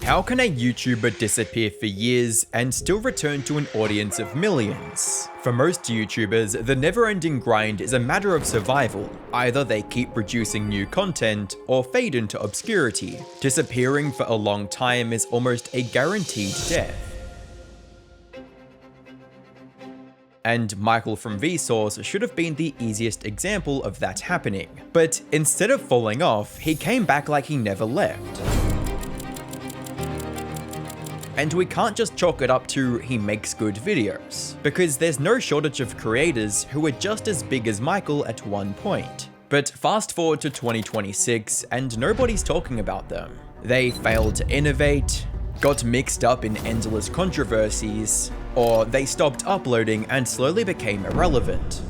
How can a YouTuber disappear for years and still return to an audience of millions? For most YouTubers, the never-ending grind is a matter of survival. Either they keep producing new content or fade into obscurity. Disappearing for a long time is almost a guaranteed death. And Michael from VSauce should have been the easiest example of that happening. But instead of falling off, he came back like he never left. And we can't just chalk it up to he makes good videos, because there's no shortage of creators who were just as big as Michael at one point. But fast forward to 2026 and nobody's talking about them. They failed to innovate, got mixed up in endless controversies, or they stopped uploading and slowly became irrelevant.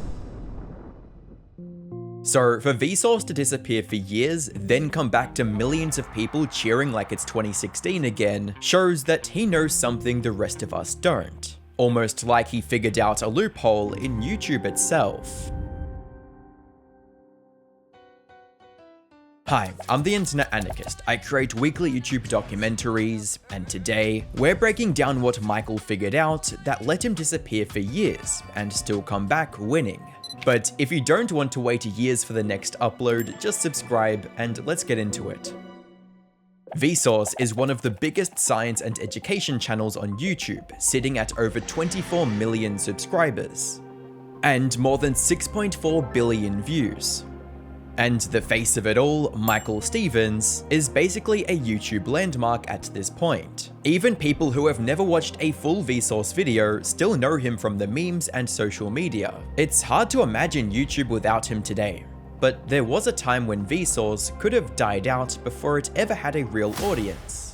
So for VSauce to disappear for years, then come back to millions of people cheering like it's 2016 again, shows that he knows something the rest of us don't. Almost like he figured out a loophole in YouTube itself. Hi, I'm the Internet Anarchist. I create weekly YouTube documentaries, and today, we're breaking down what Michael figured out that let him disappear for years and still come back winning. But if you don't want to wait years for the next upload, just subscribe and let's get into it. VSauce is one of the biggest science and education channels on YouTube, sitting at over 24 million subscribers and more than 6.4 billion views. And the face of it all, Michael Stevens, is basically a YouTube landmark at this point. Even people who have never watched a full VSauce video still know him from the memes and social media. It's hard to imagine YouTube without him today. But there was a time when VSauce could have died out before it ever had a real audience.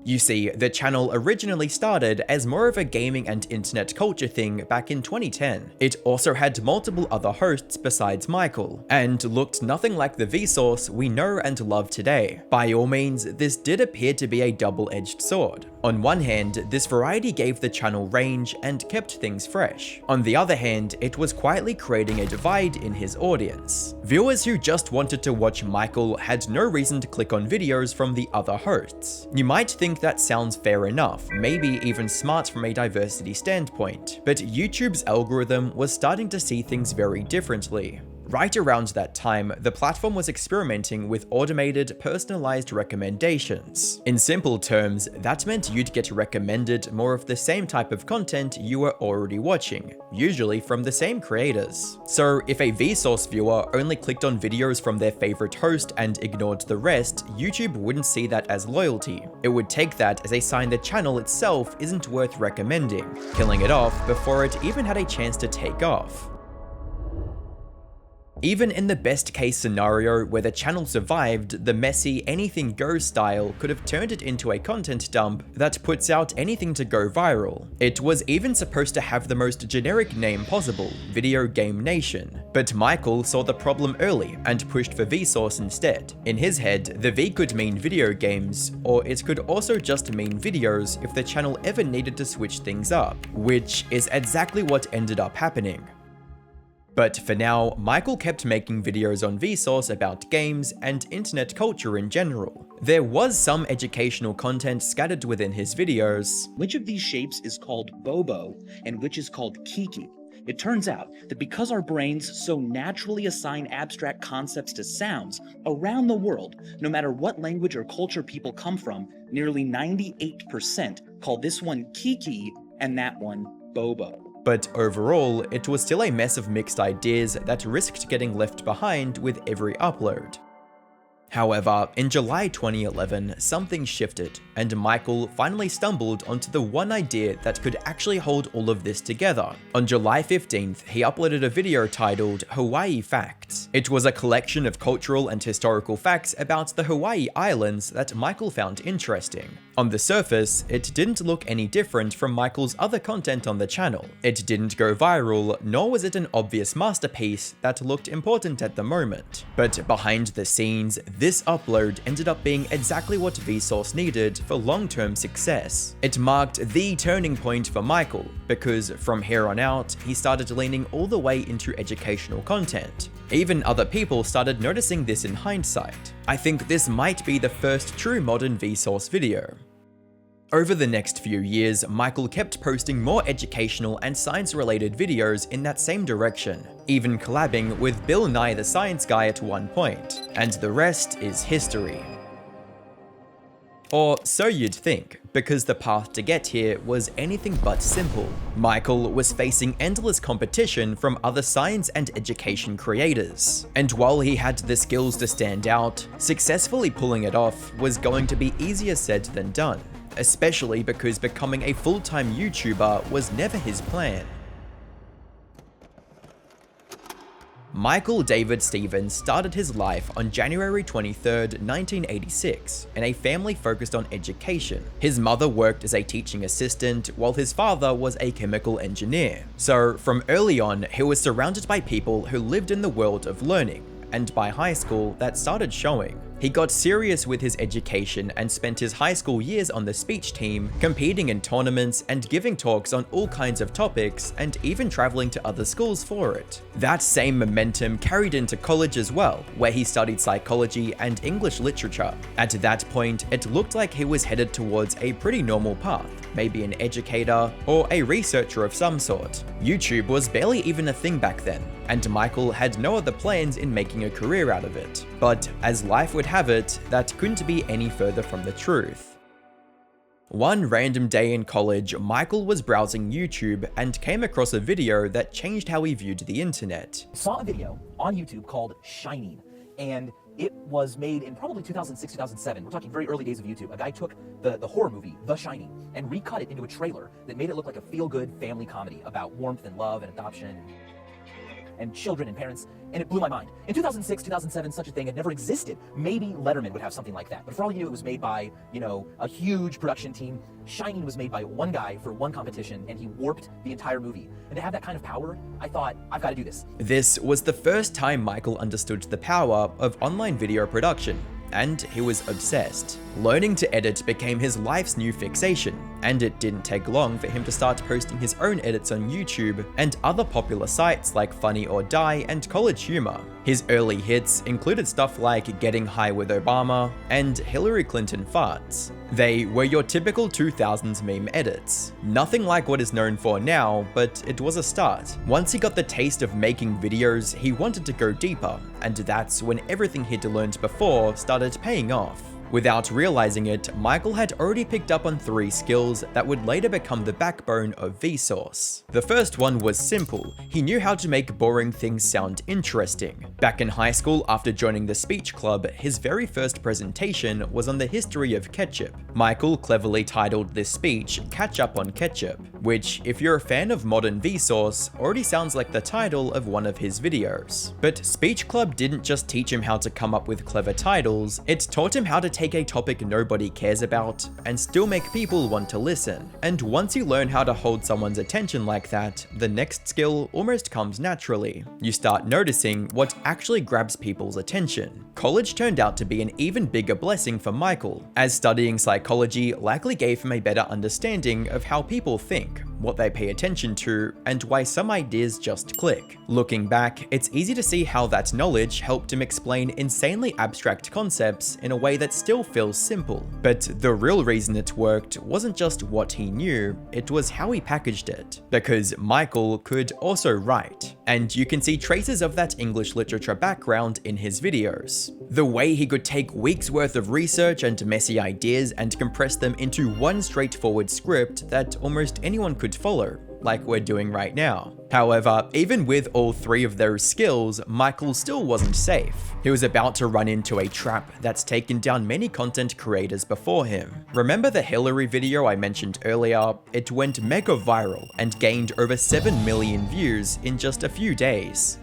You see, the channel originally started as more of a gaming and internet culture thing back in 2010. It also had multiple other hosts besides Michael, and looked nothing like the VSauce we know and love today. By all means, this did appear to be a double-edged sword. On one hand, this variety gave the channel range and kept things fresh. On the other hand, it was quietly creating a divide in his audience. Viewers who just wanted to watch Michael had no reason to click on videos from the other hosts. You might think that sounds fair enough, maybe even smart from a diversity standpoint, but YouTube's algorithm was starting to see things very differently. Right around that time, the platform was experimenting with automated, personalized recommendations. In simple terms, that meant you'd get recommended more of the same type of content you were already watching, usually from the same creators. So if a VSauce viewer only clicked on videos from their favorite host and ignored the rest, YouTube wouldn't see that as loyalty. It would take that as a sign the channel itself isn't worth recommending, killing it off before it even had a chance to take off. Even in the best case scenario where the channel survived, the messy anything goes style could have turned it into a content dump that puts out anything to go viral. It was even supposed to have the most generic name possible, Video Game Nation. But Michael saw the problem early and pushed for VSauce instead. In his head, the V could mean video games, or it could also just mean videos if the channel ever needed to switch things up, which is exactly what ended up happening. But for now, Michael kept making videos on VSauce about games and internet culture in general. There was some educational content scattered within his videos. Which of these shapes is called Bobo and which is called Kiki? It turns out that because our brains so naturally assign abstract concepts to sounds around the world, no matter what language or culture people come from, nearly 98% call this one Kiki and that one Bobo. But overall, it was still a mess of mixed ideas that risked getting left behind with every upload. However, in July 2011, something shifted, and Michael finally stumbled onto the one idea that could actually hold all of this together. On July 15th, he uploaded a video titled Hawaii Facts. It was a collection of cultural and historical facts about the Hawaii Islands that Michael found interesting. On the surface, it didn't look any different from Michael's other content on the channel. It didn't go viral, nor was it an obvious masterpiece that looked important at the moment. But behind the scenes, this upload ended up being exactly what VSauce needed for long-term success. It marked the turning point for Michael, because from here on out, he started leaning all the way into educational content. Even other people started noticing this in hindsight. I think this might be the first true modern VSauce video. Over the next few years, Michael kept posting more educational and science-related videos in that same direction, even collabing with Bill Nye the Science Guy at one point, and the rest is history. Or so you'd think, because the path to get here was anything but simple. Michael was facing endless competition from other science and education creators, and while he had the skills to stand out, successfully pulling it off was going to be easier said than done, especially because becoming a full-time YouTuber was never his plan. Michael David Stevens started his life on January 23rd, 1986, in a family focused on education. His mother worked as a teaching assistant, while his father was a chemical engineer. So, from early on, he was surrounded by people who lived in the world of learning, and by high school, that started showing. He got serious with his education and spent his high school years on the speech team, competing in tournaments and giving talks on all kinds of topics, and even traveling to other schools for it. That same momentum carried into college as well, where he studied psychology and English literature. At that point, it looked like he was headed towards a pretty normal path, maybe an educator or a researcher of some sort. YouTube was barely even a thing back then, and Michael had no other plans in making a career out of it. But as life would have it, that couldn't be any further from the truth. One random day in college, Michael was browsing YouTube and came across a video that changed how he viewed the internet. I saw a video on YouTube called Shining, and it was made in probably 2006, 2007. We're talking very early days of YouTube. A guy took the horror movie, The Shining, and recut it into a trailer that made it look like a feel-good family comedy about warmth and love and adoption and children and parents, and it blew my mind. In 2006, 2007, such a thing had never existed. Maybe Letterman would have something like that, but for all you knew, it was made by, a huge production team. Shining was made by one guy for one competition, and he warped the entire movie. And to have that kind of power, I thought, I've got to do this. This was the first time Michael understood the power of online video production, and he was obsessed. Learning to edit became his life's new fixation, and it didn't take long for him to start posting his own edits on YouTube and other popular sites like Funny or Die and College Humor. His early hits included stuff like Getting High with Obama and Hillary Clinton Farts. They were your typical 2000s meme edits. Nothing like what is known for now, but it was a start. Once he got the taste of making videos, he wanted to go deeper, and that's when everything he'd learned before started paying off. Without realizing it, Michael had already picked up on 3 skills that would later become the backbone of VSauce. The first one was simple. He knew how to make boring things sound interesting. Back in high school, after joining the speech club, his very first presentation was on the history of ketchup. Michael cleverly titled this speech Catch Up on Ketchup, which, if you're a fan of modern VSauce, already sounds like the title of one of his videos. But speech club didn't just teach him how to come up with clever titles, it taught him how to take a topic nobody cares about and still make people want to listen. And once you learn how to hold someone's attention like that, the next skill almost comes naturally. You start noticing what actually grabs people's attention. College turned out to be an even bigger blessing for Michael, as studying psychology likely gave him a better understanding of how people think, what they pay attention to, and why some ideas just click. Looking back, it's easy to see how that knowledge helped him explain insanely abstract concepts in a way that still feels simple. But the real reason it worked wasn't just what he knew, it was how he packaged it. Because Michael could also write, and you can see traces of that English literature background in his videos. The way he could take weeks worth of research and messy ideas and compress them into one straightforward script that almost anyone could follow, like we're doing right now. However, even with all 3 of those skills, Michael still wasn't safe. He was about to run into a trap that's taken down many content creators before him. Remember the Hillary video I mentioned earlier? It went mega viral and gained over 7 million views in just a few days.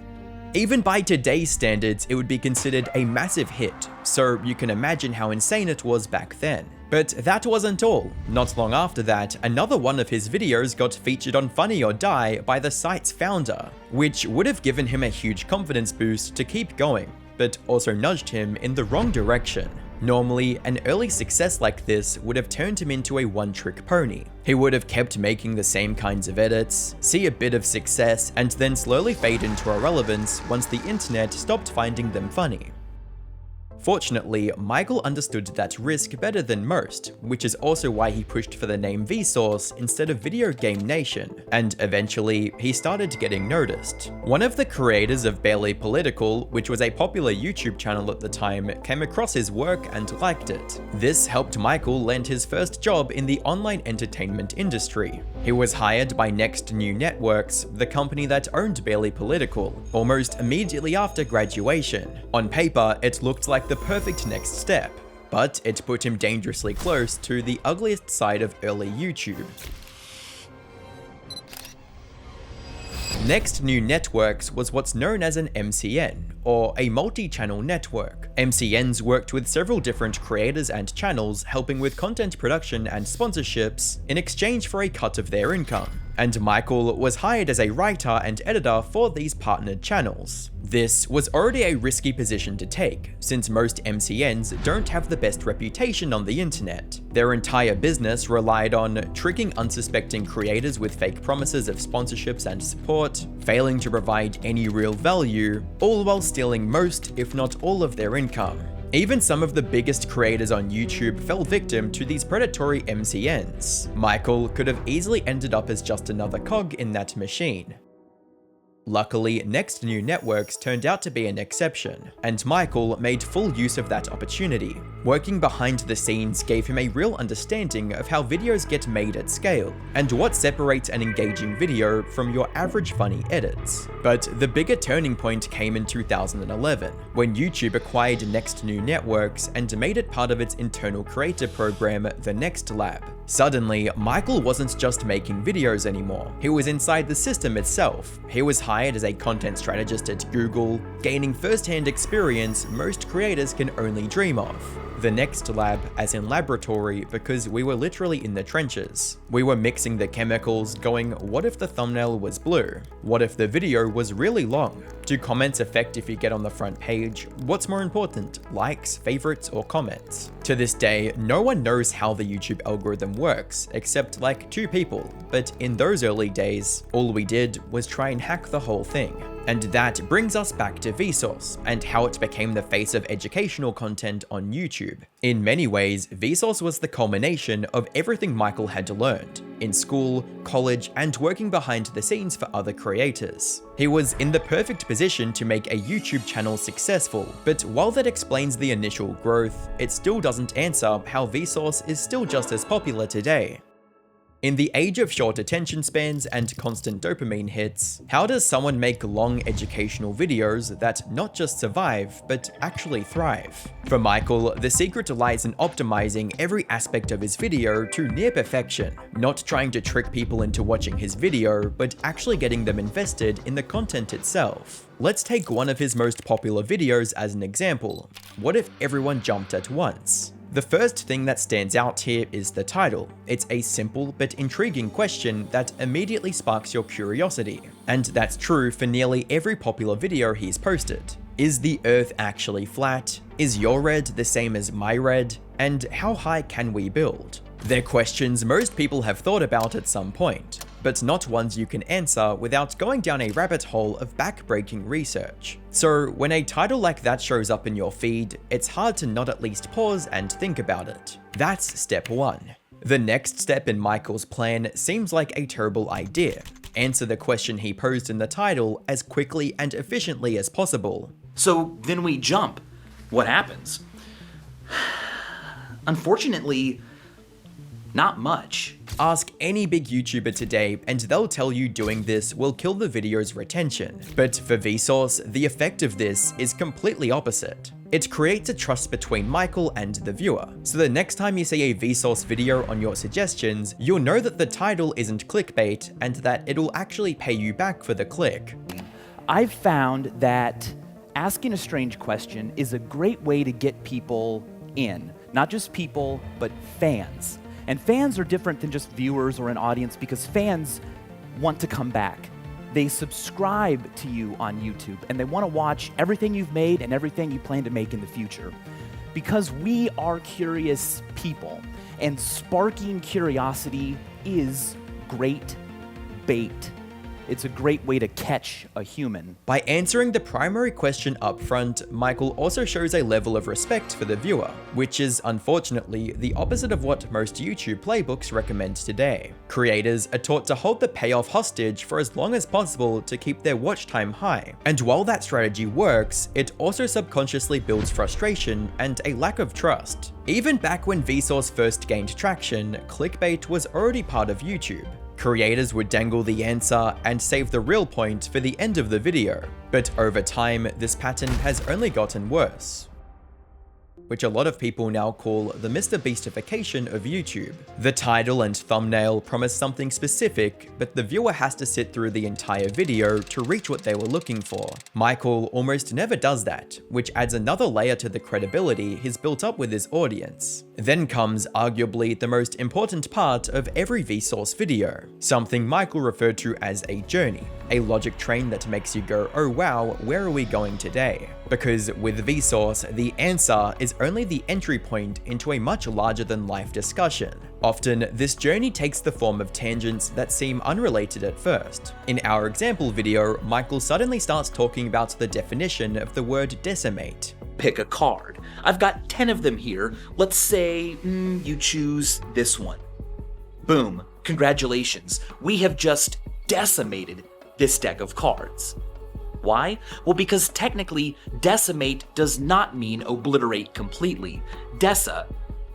Even by today's standards, it would be considered a massive hit, so you can imagine how insane it was back then. But that wasn't all. Not long after that, another one of his videos got featured on Funny or Die by the site's founder, which would have given him a huge confidence boost to keep going, but also nudged him in the wrong direction. Normally, an early success like this would have turned him into a one-trick pony. He would have kept making the same kinds of edits, see a bit of success, and then slowly fade into irrelevance once the internet stopped finding them funny. Fortunately, Michael understood that risk better than most, which is also why he pushed for the name VSauce instead of Video Game Nation, and eventually, he started getting noticed. One of the creators of Barely Political, which was a popular YouTube channel at the time, came across his work and liked it. This helped Michael land his first job in the online entertainment industry. He was hired by Next New Networks, the company that owned Barely Political, almost immediately after graduation. On paper, it looked like the perfect next step, but it put him dangerously close to the ugliest side of early YouTube. Next New Networks was what's known as an MCN, or a multi-channel network. MCNs worked with several different creators and channels, helping with content production and sponsorships in exchange for a cut of their income. And Michael was hired as a writer and editor for these partnered channels. This was already a risky position to take, since most MCNs don't have the best reputation on the internet. Their entire business relied on tricking unsuspecting creators with fake promises of sponsorships and support, failing to provide any real value, all while stealing most, if not all, of their income. Even some of the biggest creators on YouTube fell victim to these predatory MCNs. Michael could have easily ended up as just another cog in that machine. Luckily, Next New Networks turned out to be an exception, and Michael made full use of that opportunity. Working behind the scenes gave him a real understanding of how videos get made at scale, and what separates an engaging video from your average funny edits. But the bigger turning point came in 2011, when YouTube acquired Next New Networks and made it part of its internal creator program, The Next Lab. Suddenly, Michael wasn't just making videos anymore. He was inside the system itself. He was hired as a content strategist at Google, gaining first-hand experience most creators can only dream of. The Next Lab, as in laboratory, because we were literally in the trenches. We were mixing the chemicals, going, what if the thumbnail was blue? What if the video was really long? Do comments affect if you get on the front page? What's more important, likes, favorites, or comments? To this day, no one knows how the YouTube algorithm works, except like 2 people, but in those early days, all we did was try and hack the whole thing. And that brings us back to VSauce, and how it became the face of educational content on YouTube. In many ways, VSauce was the culmination of everything Michael had learned in school, college, and working behind the scenes for other creators. He was in the perfect position to make a YouTube channel successful, but while that explains the initial growth, it still doesn't answer how VSauce is still just as popular today. In the age of short attention spans and constant dopamine hits, how does someone make long educational videos that not just survive, but actually thrive? For Michael, the secret lies in optimizing every aspect of his video to near perfection, not trying to trick people into watching his video, but actually getting them invested in the content itself. Let's take one of his most popular videos as an example. What if everyone jumped at once? The first thing that stands out here is the title. It's a simple but intriguing question that immediately sparks your curiosity. And that's true for nearly every popular video he's posted. Is the Earth actually flat? Is your red the same as my red? And how high can we build? They're questions most people have thought about at some point, but not ones you can answer without going down a rabbit hole of back-breaking research. So when a title like that shows up in your feed, it's hard to not at least pause and think about it. That's step 1. The next step in Michael's plan seems like a terrible idea. Answer the question he posed in the title as quickly and efficiently as possible. So then we jump. What happens? Unfortunately, not much. Ask any big YouTuber today and they'll tell you doing this will kill the video's retention. But for VSauce, the effect of this is completely opposite. It creates a trust between Michael and the viewer. So the next time you see a VSauce video on your suggestions, you'll know that the title isn't clickbait and that it'll actually pay you back for the click. I've found that asking a strange question is a great way to get people in. Not just people, but fans. And fans are different than just viewers or an audience because fans want to come back. They subscribe to you on YouTube and they want to watch everything you've made and everything you plan to make in the future. because we are curious people, and sparking curiosity is great bait. It's a great way to catch a human. By answering the primary question up front, Michael also shows a level of respect for the viewer, which is unfortunately the opposite of what most YouTube playbooks recommend today. Creators are taught to hold the payoff hostage for as long as possible to keep their watch time high. And while that strategy works, it also subconsciously builds frustration and a lack of trust. Even back when VSauce first gained traction, clickbait was already part of YouTube. Creators would dangle the answer and save the real point for the end of the video, but over time, this pattern has only gotten worse, which a lot of people now call the Mr. Beastification of YouTube. The title and thumbnail promise something specific, but the viewer has to sit through the entire video to reach what they were looking for. Michael almost never does that, which adds another layer to the credibility he's built up with his audience. Then comes arguably the most important part of every VSauce video, something Michael referred to as a journey, a logic train that makes you go, oh wow, where are we going today? Because with VSauce, the answer is only the entry point into a much larger than life discussion. Often, this journey takes the form of tangents that seem unrelated at first. In our example video, Michael suddenly starts talking about the definition of the word decimate. Pick a card. I've got 10 of them here. Let's say you choose this one. Boom. Congratulations. We have just decimated this deck of cards. Why? Well, because technically, decimate does not mean obliterate completely. Deca,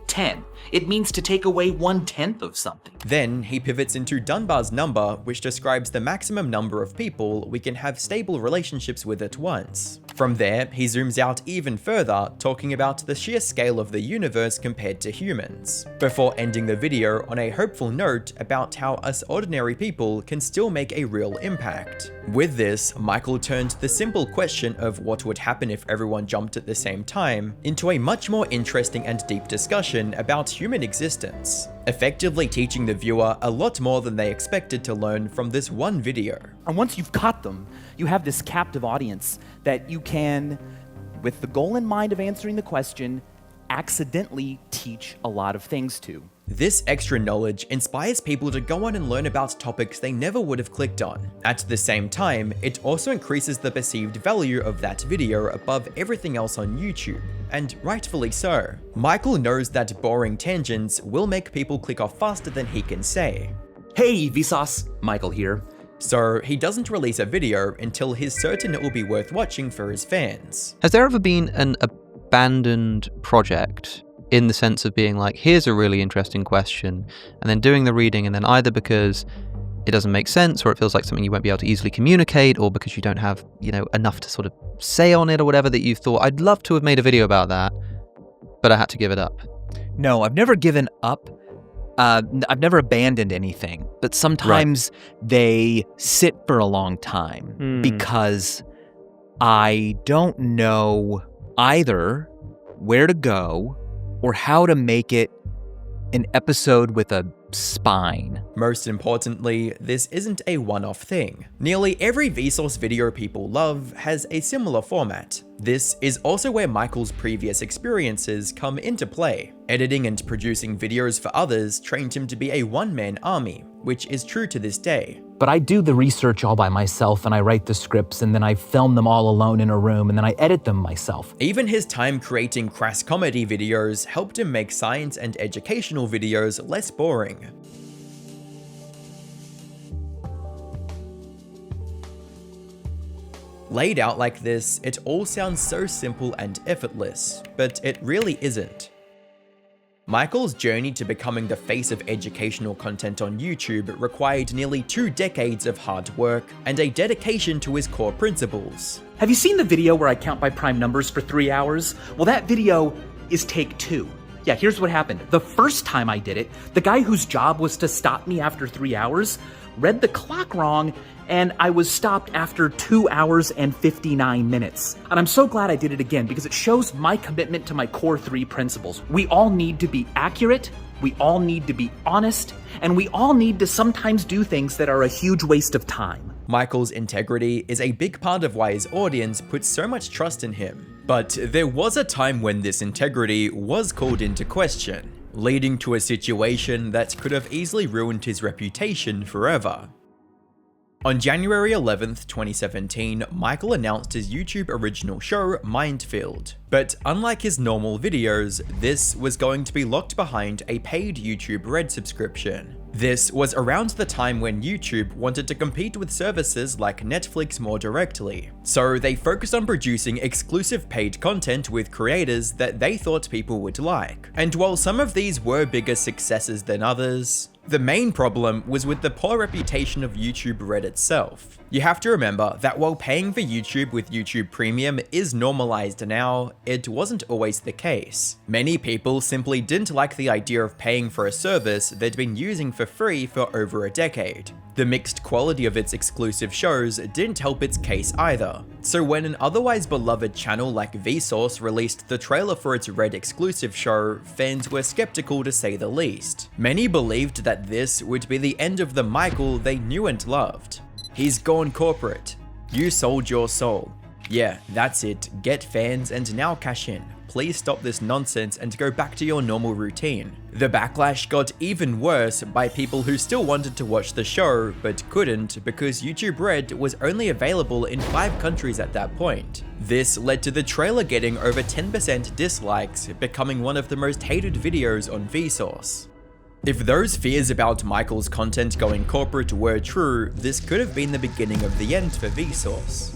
10. It means to take away 1/10 of something. Then he pivots into Dunbar's number, which describes the maximum number of people we can have stable relationships with at once. From there, he zooms out even further, talking about the sheer scale of the universe compared to humans, before ending the video on a hopeful note about how us ordinary people can still make a real impact. With this, Michael turned the simple question of what would happen if everyone jumped at the same time into a much more interesting and deep discussion about human existence, effectively teaching the viewer a lot more than they expected to learn from this one video. And once you've caught them, you have this captive audience that you can, with the goal in mind of answering the question, accidentally teach a lot of things to. This extra knowledge inspires people to go on and learn about topics they never would have clicked on. At the same time, it also increases the perceived value of that video above everything else on YouTube, and rightfully so. Michael knows that boring tangents will make people click off faster than he can say. Hey, VSauce, Michael here. So he doesn't release a video until he's certain it will be worth watching for his fans. Has there ever been an abandoned project in the sense of being like, here's a really interesting question, and then doing the reading, and then either because it doesn't make sense, or it feels like something you won't be able to easily communicate, or because you don't have, enough to sort of say on it or whatever, that you thought, I'd love to have made a video about that, but I had to give it up? No, I've never given up. I've never abandoned anything, but sometimes they sit for a long time because I don't know either where to go or how to make it an episode with a spine. Most importantly, this isn't a one-off thing. Nearly every VSauce video people love has a similar format. This is also where Michael's previous experiences come into play. Editing and producing videos for others trained him to be a one-man army, which is true to this day. But I do the research all by myself, and I write the scripts, and then I film them all alone in a room, and then I edit them myself. Even his time creating crass comedy videos helped him make science and educational videos less boring. Laid out like this, it all sounds so simple and effortless, but it really isn't. Michael's journey to becoming the face of educational content on YouTube required nearly 2 decades of hard work and a dedication to his core principles. Have you seen the video where I count by prime numbers for 3 hours? Well, that video is take 2. Yeah, here's what happened. The first time I did it, the guy whose job was to stop me after 3 hours read the clock wrong, and I was stopped after 2 hours and 59 minutes. And I'm so glad I did it again because it shows my commitment to my core 3 principles. We all need to be accurate, we all need to be honest, and we all need to sometimes do things that are a huge waste of time. Michael's integrity is a big part of why his audience puts so much trust in him. But there was a time when this integrity was called into question, leading to a situation that could have easily ruined his reputation forever. On January 11th, 2017, Michael announced his YouTube original show, Mindfield. But unlike his normal videos, this was going to be locked behind a paid YouTube Red subscription. This was around the time when YouTube wanted to compete with services like Netflix more directly, so they focused on producing exclusive paid content with creators that they thought people would like. And while some of these were bigger successes than others, the main problem was with the poor reputation of YouTube Red itself. You have to remember that while paying for YouTube with YouTube Premium is normalized now, it wasn't always the case. Many people simply didn't like the idea of paying for a service they'd been using for free for over a decade. The mixed quality of its exclusive shows didn't help its case either. So when an otherwise beloved channel like VSauce released the trailer for its Red exclusive show, fans were skeptical to say the least. Many believed that this would be the end of the Michael they knew and loved. He's gone corporate. You sold your soul. Yeah, that's it. Get fans and now cash in. Please stop this nonsense and go back to your normal routine. The backlash got even worse by people who still wanted to watch the show but couldn't because YouTube Red was only available in 5 countries at that point. This led to the trailer getting over 10% dislikes, becoming one of the most hated videos on VSauce. If those fears about Michael's content going corporate were true, this could have been the beginning of the end for VSauce.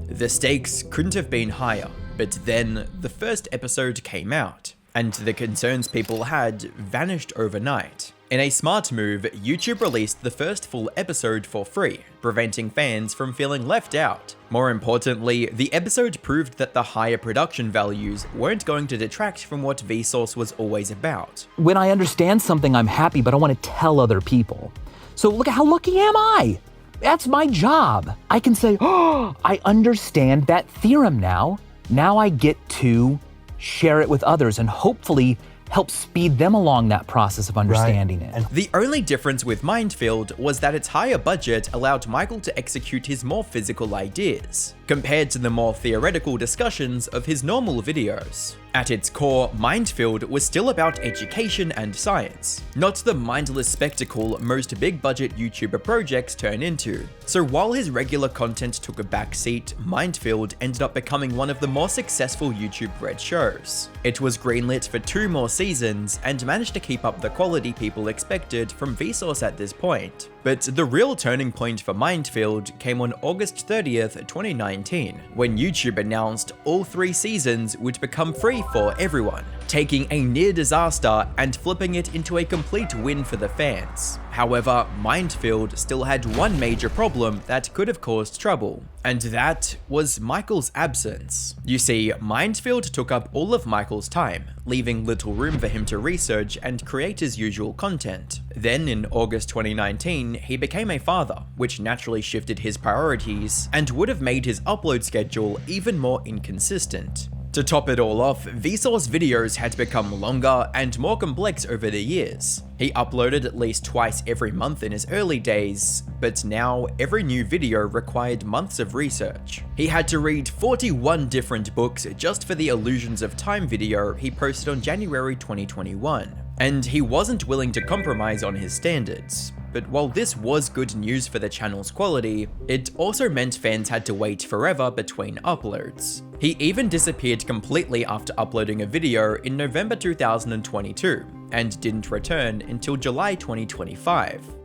The stakes couldn't have been higher, but then the first episode came out, and the concerns people had vanished overnight. In a smart move, YouTube released the first full episode for free, preventing fans from feeling left out. More importantly, the episode proved that the higher production values weren't going to detract from what VSauce was always about. When I understand something, I'm happy, but I want to tell other people. So look at how lucky am I? That's my job. I can say, oh, I understand that theorem now. Now I get to share it with others and hopefully help speed them along that process of understanding it. The only difference with Mindfield was that its higher budget allowed Michael to execute his more physical ideas, compared to the more theoretical discussions of his normal videos. At its core, Mindfield was still about education and science, not the mindless spectacle most big-budget YouTuber projects turn into. So while his regular content took a backseat, Mindfield ended up becoming one of the more successful YouTube Red shows. It was greenlit for 2 more seasons and managed to keep up the quality people expected from VSauce at this point. But the real turning point for Mindfield came on August 30th, 2019, when YouTube announced all 3 seasons would become free for everyone, taking a near disaster and flipping it into a complete win for the fans. However, Mindfield still had one major problem that could have caused trouble, and that was Michael's absence. You see, Mindfield took up all of Michael's time, leaving little room for him to research and create his usual content. Then in August 2019, he became a father, which naturally shifted his priorities and would have made his upload schedule even more inconsistent. To top it all off, VSauce videos had become longer and more complex over the years. He uploaded at least twice every month in his early days, but now every new video required months of research. He had to read 41 different books just for the Illusions of Time video he posted on January 2021. And he wasn't willing to compromise on his standards. But while this was good news for the channel's quality, it also meant fans had to wait forever between uploads. He even disappeared completely after uploading a video in November 2022, and didn't return until July 2025.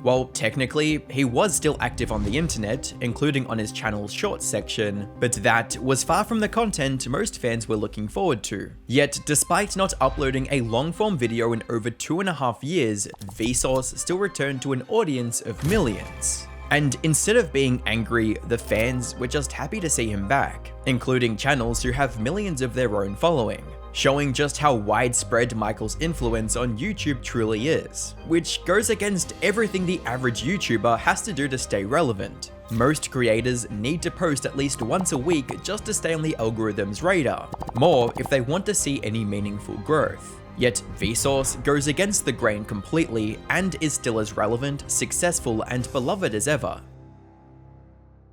While technically, he was still active on the internet, including on his channel's shorts section, but that was far from the content most fans were looking forward to. Yet, despite not uploading a long-form video in over 2.5 years, VSauce still returned to an audience of millions. And instead of being angry, the fans were just happy to see him back, including channels who have millions of their own following, showing just how widespread Michael's influence on YouTube truly is, which goes against everything the average YouTuber has to do to stay relevant. Most creators need to post at least once a week just to stay on the algorithm's radar, more if they want to see any meaningful growth. Yet VSauce goes against the grain completely and is still as relevant, successful, and beloved as ever.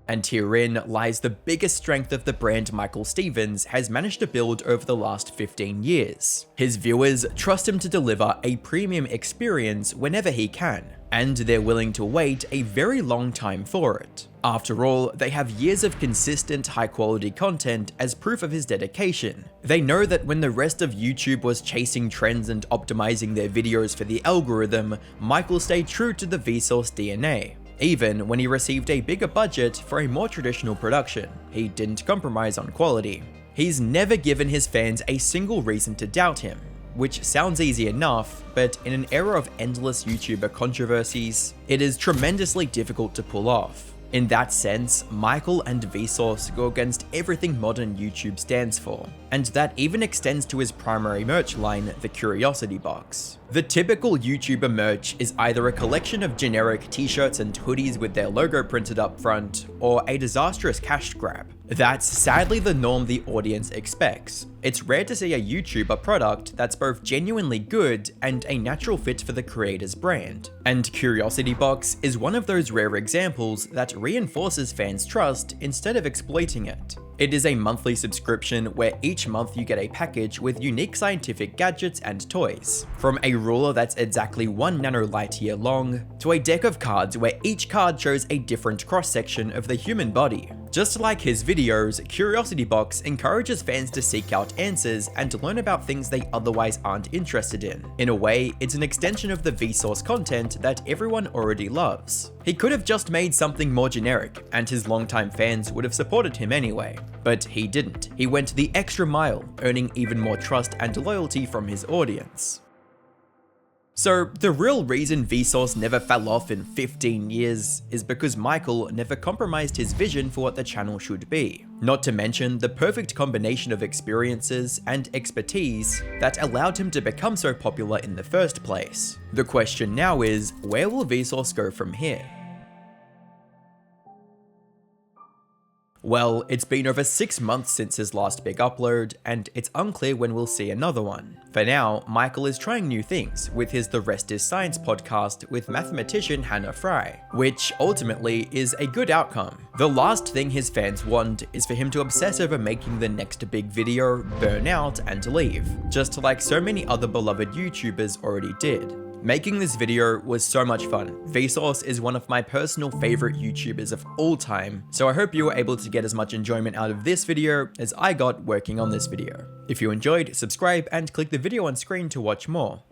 And herein lies the biggest strength of the brand Michael Stevens has managed to build over the last 15 years. His viewers trust him to deliver a premium experience whenever he can, and they're willing to wait a very long time for it. After all, they have years of consistent high-quality content as proof of his dedication. They know that when the rest of YouTube was chasing trends and optimizing their videos for the algorithm, Michael stayed true to the VSauce DNA. Even when he received a bigger budget for a more traditional production, he didn't compromise on quality. He's never given his fans a single reason to doubt him, which sounds easy enough, but in an era of endless YouTuber controversies, it is tremendously difficult to pull off. In that sense, Michael and VSauce go against everything modern YouTube stands for, and that even extends to his primary merch line, the Curiosity Box. The typical YouTuber merch is either a collection of generic t-shirts and hoodies with their logo printed up front, or a disastrous cash grab. That's sadly the norm the audience expects. It's rare to see a YouTuber product that's both genuinely good and a natural fit for the creator's brand. And Curiosity Box is one of those rare examples that reinforces fans' trust instead of exploiting it. It is a monthly subscription where each month you get a package with unique scientific gadgets and toys. From a ruler that's exactly 1 nanolight year long, to a deck of cards where each card shows a different cross-section of the human body. Just like his videos, Curiosity Box encourages fans to seek out answers and learn about things they otherwise aren't interested in. In a way, it's an extension of the VSauce content that everyone already loves. He could have just made something more generic, and his longtime fans would have supported him anyway. But he didn't. He went the extra mile, earning even more trust and loyalty from his audience. So, the real reason VSauce never fell off in 15 years is because Michael never compromised his vision for what the channel should be. Not to mention the perfect combination of experiences and expertise that allowed him to become so popular in the first place. The question now is, where will VSauce go from here? Well, it's been over 6 months since his last big upload, and it's unclear when we'll see another one. For now, Michael is trying new things with his The Rest is Science podcast with mathematician Hannah Fry, which ultimately is a good outcome. The last thing his fans want is for him to obsess over making the next big video, burn out, and leave, just like so many other beloved YouTubers already did. Making this video was so much fun. VSauce is one of my personal favorite YouTubers of all time, so I hope you were able to get as much enjoyment out of this video as I got working on this video. If you enjoyed, subscribe and click the video on screen to watch more.